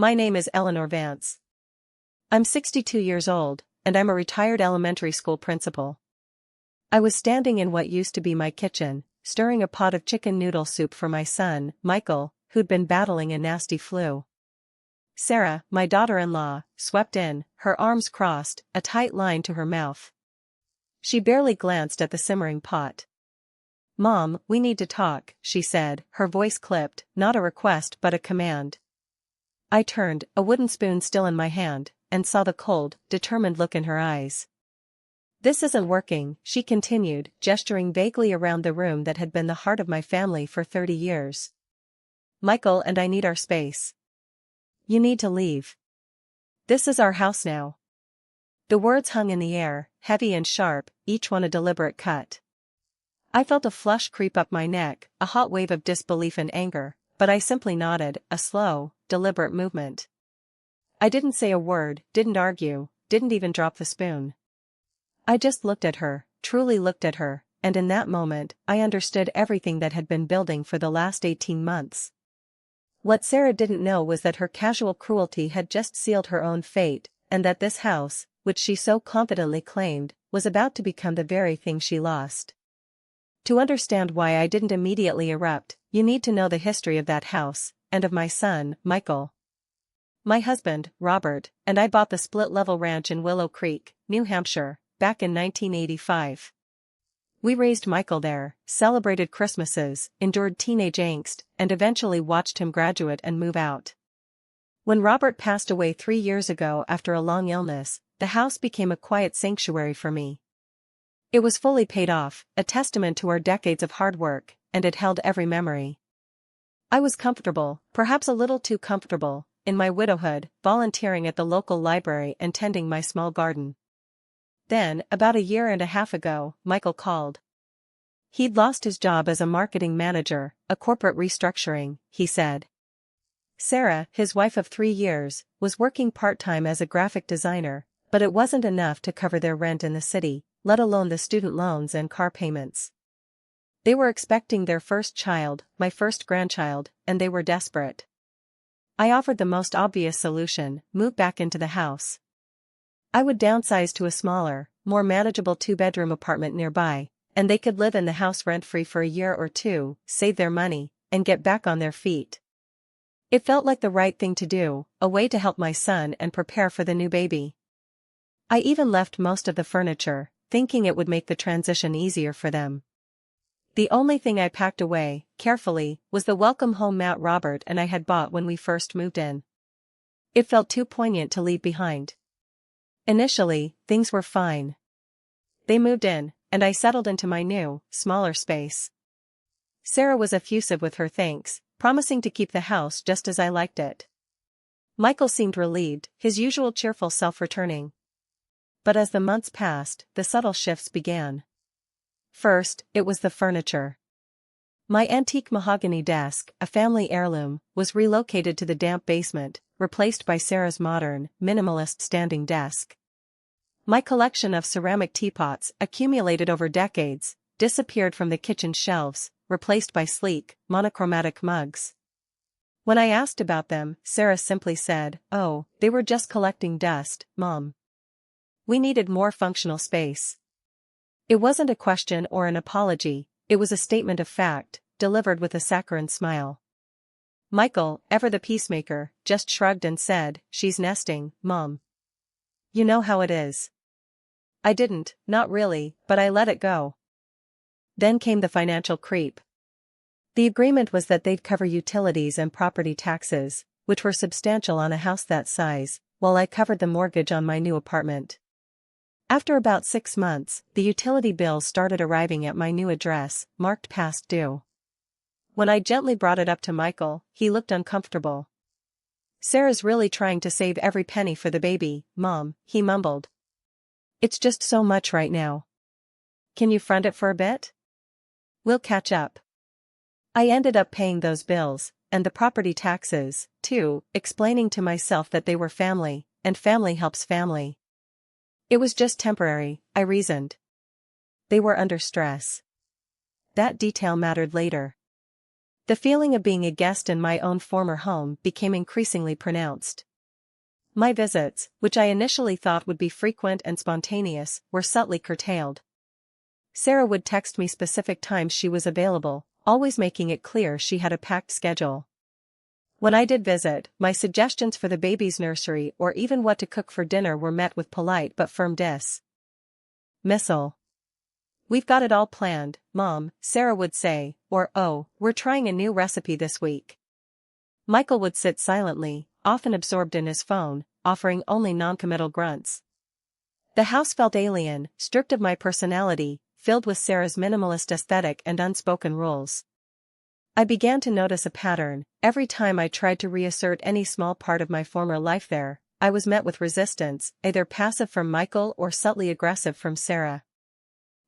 My name is Eleanor Vance. I'm 62 years old, and I'm a retired elementary school principal. I was standing in what used to be my kitchen, stirring a pot of chicken noodle soup for my son, Michael, who'd been battling a nasty flu. Sarah, my daughter-in-law, swept in, her arms crossed, a tight line to her mouth. She barely glanced at the simmering pot. "Mom, we need to talk," she said, her voice clipped, not a request but a command. I turned, a wooden spoon still in my hand, and saw the cold, determined look in her eyes. "This isn't working," she continued, gesturing vaguely around the room that had been the heart of my family for 30 years. "Michael and I need our space. You need to leave. This is our house now." The words hung in the air, heavy and sharp, each one a deliberate cut. I felt a flush creep up my neck, a hot wave of disbelief and anger, but I simply nodded, a slow, deliberate movement. I didn't say a word, didn't argue, didn't even drop the spoon. I just looked at her, truly looked at her, and in that moment, I understood everything that had been building for the last 18 months. What Sarah didn't know was that her casual cruelty had just sealed her own fate, and that this house, which she so confidently claimed, was about to become the very thing she lost. To understand why I didn't immediately erupt, you need to know the history of that house, and of my son, Michael. My husband, Robert, and I bought the split-level ranch in Willow Creek, New Hampshire, back in 1985. We raised Michael there, celebrated Christmases, endured teenage angst, and eventually watched him graduate and move out. When Robert passed away 3 years ago after a long illness, the house became a quiet sanctuary for me. It was fully paid off, a testament to our decades of hard work, and it held every memory. I was comfortable, perhaps a little too comfortable, in my widowhood, volunteering at the local library and tending my small garden. Then, about a year and a half ago, Michael called. He'd lost his job as a marketing manager, a corporate restructuring, he said. Sarah, his wife of 3 years, was working part-time as a graphic designer, but it wasn't enough to cover their rent in the city, let alone the student loans and car payments. They were expecting their first child, my first grandchild, and they were desperate. I offered the most obvious solution: move back into the house. I would downsize to a smaller, more manageable 2-bedroom apartment nearby, and they could live in the house rent-free for a year or two, save their money, and get back on their feet. It felt like the right thing to do, a way to help my son and prepare for the new baby. I even left most of the furniture, thinking it would make the transition easier for them. The only thing I packed away, carefully, was the welcome home mat Robert and I had bought when we first moved in. It felt too poignant to leave behind. Initially, things were fine. They moved in, and I settled into my new, smaller space. Sarah was effusive with her thanks, promising to keep the house just as I liked it. Michael seemed relieved, his usual cheerful self returning. But as the months passed, the subtle shifts began. First, it was the furniture. My antique mahogany desk, a family heirloom, was relocated to the damp basement, replaced by Sarah's modern, minimalist standing desk. My collection of ceramic teapots, accumulated over decades, disappeared from the kitchen shelves, replaced by sleek, monochromatic mugs. When I asked about them, Sarah simply said, "Oh, they were just collecting dust, Mom. We needed more functional space." It wasn't a question or an apology, it was a statement of fact, delivered with a saccharine smile. Michael, ever the peacemaker, just shrugged and said, "She's nesting, Mom. You know how it is." I didn't, not really, but I let it go. Then came the financial creep. The agreement was that they'd cover utilities and property taxes, which were substantial on a house that size, while I covered the mortgage on my new apartment. After about 6 months, the utility bills started arriving at my new address, marked past due. When I gently brought it up to Michael, he looked uncomfortable. "Sarah's really trying to save every penny for the baby, Mom," he mumbled. "It's just so much right now. Can you front it for a bit? We'll catch up." I ended up paying those bills, and the property taxes, too, explaining to myself that they were family, and family helps family. It was just temporary, I reasoned. They were under stress. That detail mattered later. The feeling of being a guest in my own former home became increasingly pronounced. My visits, which I initially thought would be frequent and spontaneous, were subtly curtailed. Sarah would text me specific times she was available, always making it clear she had a packed schedule. When I did visit, my suggestions for the baby's nursery or even what to cook for dinner were met with polite but firm dismissal. "We've got it all planned, Mom," Sarah would say, or "Oh, we're trying a new recipe this week." Michael would sit silently, often absorbed in his phone, offering only noncommittal grunts. The house felt alien, stripped of my personality, filled with Sarah's minimalist aesthetic and unspoken rules. I began to notice a pattern. Every time I tried to reassert any small part of my former life there, I was met with resistance, either passive from Michael or subtly aggressive from Sarah.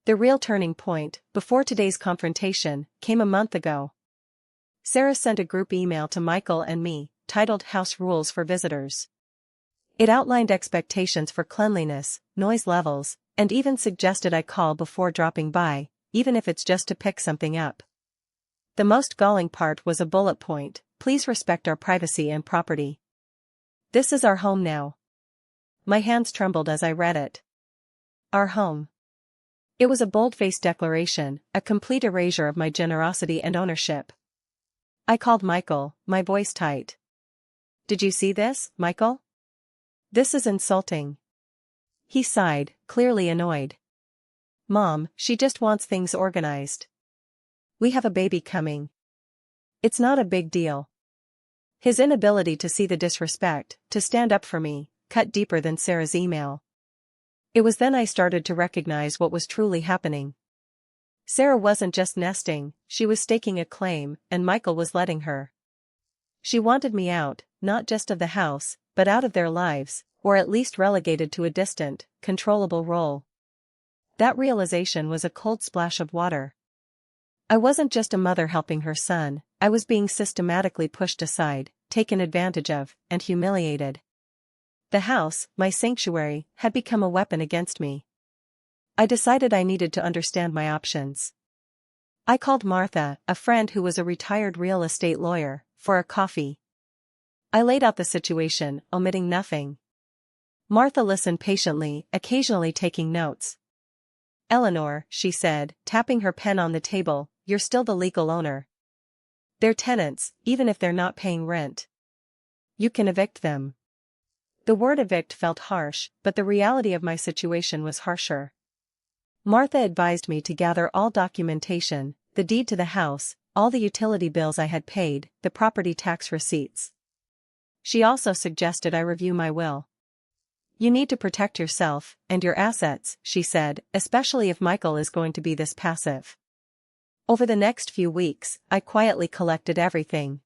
The real turning point, before today's confrontation, came a month ago. Sarah sent a group email to Michael and me, titled House Rules for Visitors. It outlined expectations for cleanliness, noise levels, and even suggested I call before dropping by, even if it's just to pick something up. The most galling part was a bullet point: "Please respect our privacy and property. This is our home now." My hands trembled as I read it. Our home. It was a bold-faced declaration, a complete erasure of my generosity and ownership. I called Michael, my voice tight. "Did you see this, Michael? This is insulting." He sighed, clearly annoyed. "Mom, she just wants things organized. We have a baby coming. It's not a big deal." His inability to see the disrespect, to stand up for me, cut deeper than Sarah's email. It was then I started to recognize what was truly happening. Sarah wasn't just nesting, she was staking a claim, and Michael was letting her. She wanted me out, not just of the house, but out of their lives, or at least relegated to a distant, controllable role. That realization was a cold splash of water. I wasn't just a mother helping her son, I was being systematically pushed aside, taken advantage of, and humiliated. The house, my sanctuary, had become a weapon against me. I decided I needed to understand my options. I called Martha, a friend who was a retired real estate lawyer, for a coffee. I laid out the situation, omitting nothing. Martha listened patiently, occasionally taking notes. "Eleanor," she said, tapping her pen on the table, "you're still the legal owner. They're tenants, even if they're not paying rent. You can evict them." The word evict felt harsh, but the reality of my situation was harsher. Martha advised me to gather all documentation, the deed to the house, all the utility bills I had paid, the property tax receipts. She also suggested I review my will. "You need to protect yourself, and your assets," she said, "especially if Michael is going to be this passive." Over the next few weeks, I quietly collected everything.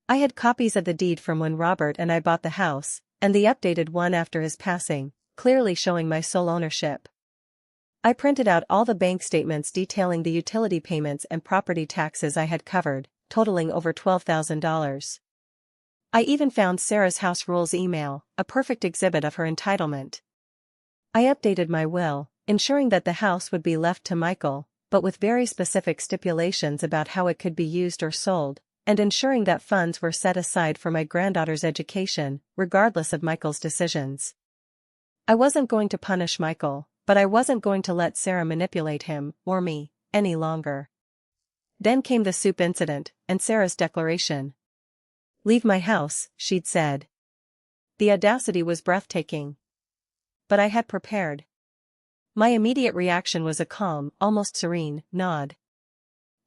I had copies of the deed from when Robert and I bought the house, and the updated one after his passing, clearly showing my sole ownership. I printed out all the bank statements detailing the utility payments and property taxes I had covered, totaling over $12,000. I even found Sarah's house rules email, a perfect exhibit of her entitlement. I updated my will, ensuring that the house would be left to Michael, but with very specific stipulations about how it could be used or sold, and ensuring that funds were set aside for my granddaughter's education, regardless of Michael's decisions. I wasn't going to punish Michael, but I wasn't going to let Sarah manipulate him, or me, any longer. Then came the soup incident, and Sarah's declaration. "Leave my house," she'd said. The audacity was breathtaking. But I had prepared. My immediate reaction was a calm, almost serene, nod.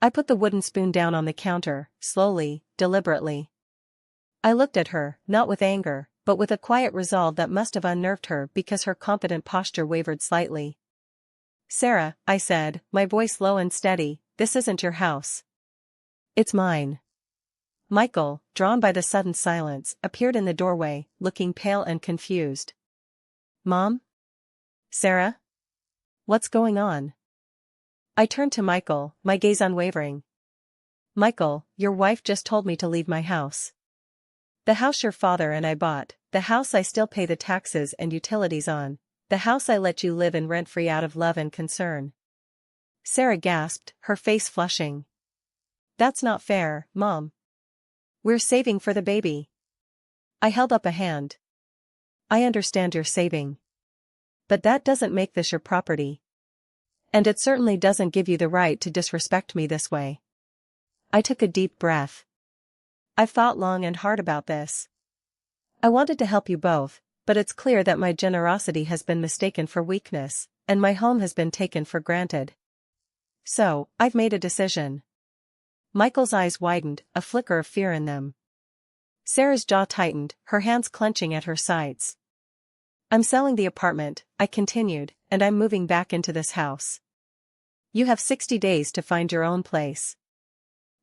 I put the wooden spoon down on the counter, slowly, deliberately. I looked at her, not with anger, but with a quiet resolve that must have unnerved her because her confident posture wavered slightly. "Sarah," I said, my voice low and steady, "this isn't your house. It's mine." Michael, drawn by the sudden silence, appeared in the doorway, looking pale and confused. "Mom? Sarah? What's going on?" I turned to Michael, my gaze unwavering. "Michael, your wife just told me to leave my house. The house your father and I bought, the house I still pay the taxes and utilities on, the house I let you live in rent-free out of love and concern." Sarah gasped, her face flushing. That's not fair, Mom. We're saving for the baby. I held up a hand. I understand you're saving. But that doesn't make this your property. And it certainly doesn't give you the right to disrespect me this way. I took a deep breath. I've thought long and hard about this. I wanted to help you both, but it's clear that my generosity has been mistaken for weakness, and my home has been taken for granted. So, I've made a decision. Michael's eyes widened, a flicker of fear in them. Sarah's jaw tightened, her hands clenching at her sides. I'm selling the apartment, I continued, and I'm moving back into this house. You have 60 days to find your own place.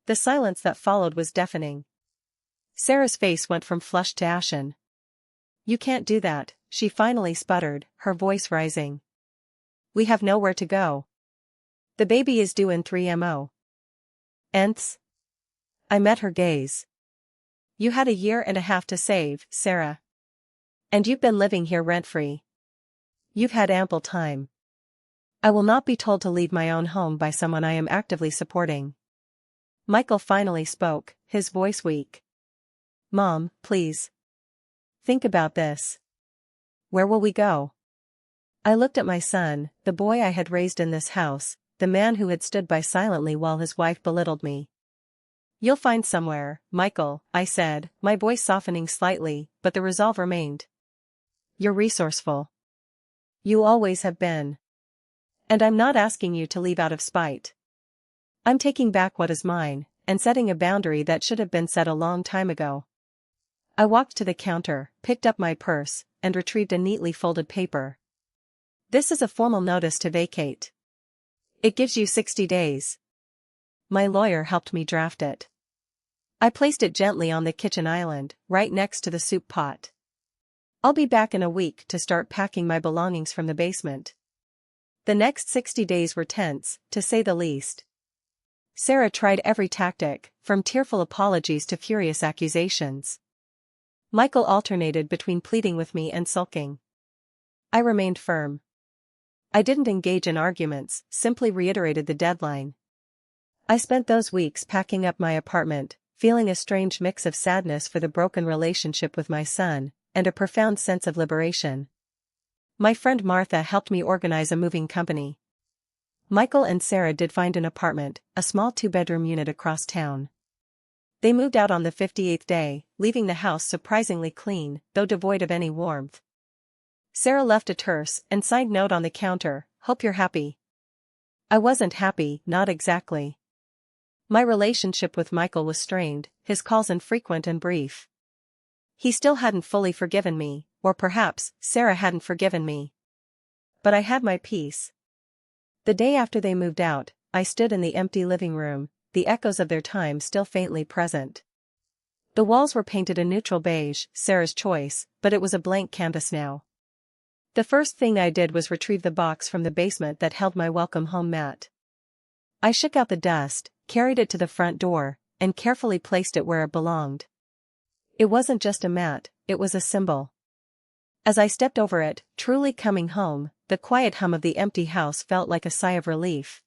The silence that followed was deafening. Sarah's face went from flushed to ashen. You can't do that, she finally sputtered, her voice rising. We have nowhere to go. The baby is due in 3 months. I met her gaze. You had a year and a half to save, Sarah. And you've been living here rent-free. You've had ample time. I will not be told to leave my own home by someone I am actively supporting. Michael finally spoke, his voice weak. Mom, please. Think about this. Where will we go? I looked at my son, the boy I had raised in this house, the man who had stood by silently while his wife belittled me. You'll find somewhere, Michael, I said, my voice softening slightly, but the resolve remained. You're resourceful. You always have been. And I'm not asking you to leave out of spite. I'm taking back what is mine, and setting a boundary that should have been set a long time ago. I walked to the counter, picked up my purse, and retrieved a neatly folded paper. This is a formal notice to vacate. It gives you 60 days. My lawyer helped me draft it. I placed it gently on the kitchen island, right next to the soup pot. I'll be back in a week to start packing my belongings from the basement. The next 60 days were tense, to say the least. Sarah tried every tactic, from tearful apologies to furious accusations. Michael alternated between pleading with me and sulking. I remained firm. I didn't engage in arguments, simply reiterated the deadline. I spent those weeks packing up my apartment, feeling a strange mix of sadness for the broken relationship with my son, and a profound sense of liberation. My friend Martha helped me organize a moving company. Michael and Sarah did find an apartment, a small 2-bedroom unit across town. They moved out on the 58th day, leaving the house surprisingly clean, though devoid of any warmth. Sarah left a terse and signed note on the counter, "Hope you're happy." I wasn't happy, not exactly. My relationship with Michael was strained, his calls infrequent and brief. He still hadn't fully forgiven me, or perhaps Sarah hadn't forgiven me. But I had my peace. The day after they moved out, I stood in the empty living room, the echoes of their time still faintly present. The walls were painted a neutral beige, Sarah's choice, but it was a blank canvas now. The first thing I did was retrieve the box from the basement that held my welcome home mat. I shook out the dust, carried it to the front door, and carefully placed it where it belonged. It wasn't just a mat, it was a symbol. As I stepped over it, truly coming home, the quiet hum of the empty house felt like a sigh of relief.